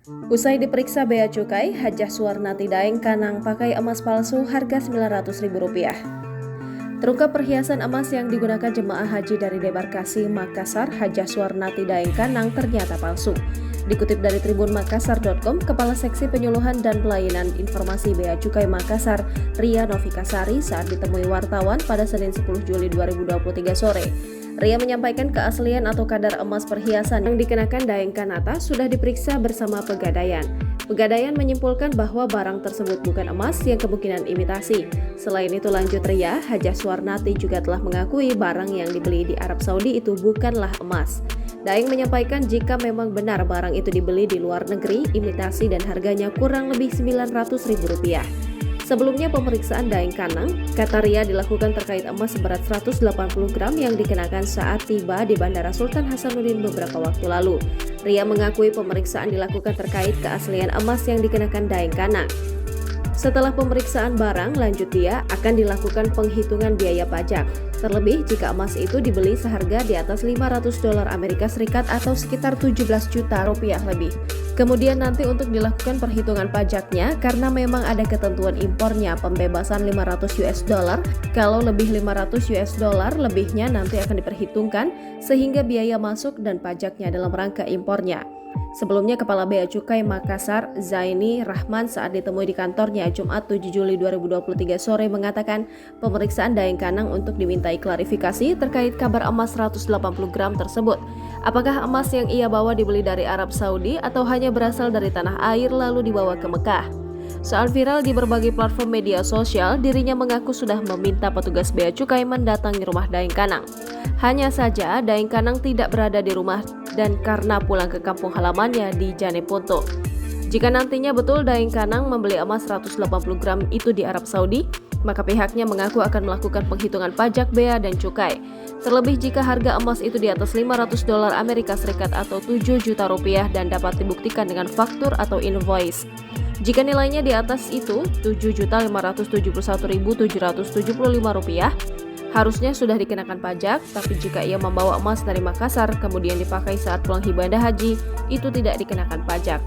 Usai diperiksa Bea Cukai, Hajah Suwarnati Daeng Kanang pakai emas palsu harga Rp900.000. Terungkap perhiasan emas yang digunakan jemaah haji dari debarkasi Makassar, Hajah Suwarnati Daeng Kanang ternyata palsu. Dikutip dari tribunmakassar.com, Kepala Seksi Penyuluhan dan Pelayanan Informasi Bea Cukai Makassar, Ria Novikasari, saat ditemui wartawan pada Senin 10 Juli 2023 sore. Ria menyampaikan keaslian atau kadar emas perhiasan yang dikenakan Daeng Kanata sudah diperiksa bersama Pegadaian. Pegadaian menyimpulkan bahwa barang tersebut bukan emas yang kemungkinan imitasi. Selain itu, lanjut Ria, Hajah Suwarnati juga telah mengakui barang yang dibeli di Arab Saudi itu bukanlah emas. Daeng menyampaikan jika memang benar barang itu dibeli di luar negeri, imitasi dan harganya kurang lebih Rp900.000. Sebelumnya pemeriksaan Daeng Kanang, kata Ria, dilakukan terkait emas seberat 180 gram yang dikenakan saat tiba di Bandara Sultan Hasanuddin beberapa waktu lalu. Ria mengakui pemeriksaan dilakukan terkait keaslian emas yang dikenakan Daeng Kanang. Setelah pemeriksaan barang, lanjut dia akan dilakukan penghitungan biaya pajak. Terlebih jika emas itu dibeli seharga di atas $500 Amerika Serikat atau sekitar 17 juta rupiah lebih. Kemudian nanti untuk dilakukan perhitungan pajaknya, karena memang ada ketentuan impornya pembebasan $500. Kalau lebih $500 lebihnya nanti akan diperhitungkan sehingga biaya masuk dan pajaknya dalam rangka impornya. Sebelumnya, Kepala Bea Cukai Makassar, Zaini Rahman, saat ditemui di kantornya Jumat 7 Juli 2023 sore mengatakan pemeriksaan Daeng Kanang untuk dimintai klarifikasi terkait kabar emas 180 gram tersebut. Apakah emas yang ia bawa dibeli dari Arab Saudi atau hanya berasal dari tanah air lalu dibawa ke Mekah? Saat viral di berbagai platform media sosial, dirinya mengaku sudah meminta petugas Bea Cukai mendatangi rumah Daeng Kanang. Hanya saja, Daeng Kanang tidak berada di rumah dan karena pulang ke kampung halamannya di Jeneponto. Jika nantinya betul Daeng Kanang membeli emas 180 gram itu di Arab Saudi, maka pihaknya mengaku akan melakukan penghitungan pajak bea dan cukai. Terlebih jika harga emas itu di atas $500 Amerika Serikat atau 7 juta rupiah dan dapat dibuktikan dengan faktur atau invoice. Jika nilainya di atas itu Rp7.571.775, harusnya sudah dikenakan pajak, tapi jika ia membawa emas dari Makassar kemudian dipakai saat pulang ibadah haji, itu tidak dikenakan pajak.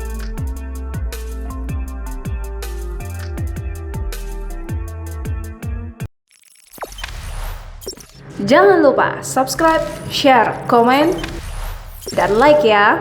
Jangan lupa subscribe, share, komen, dan like ya!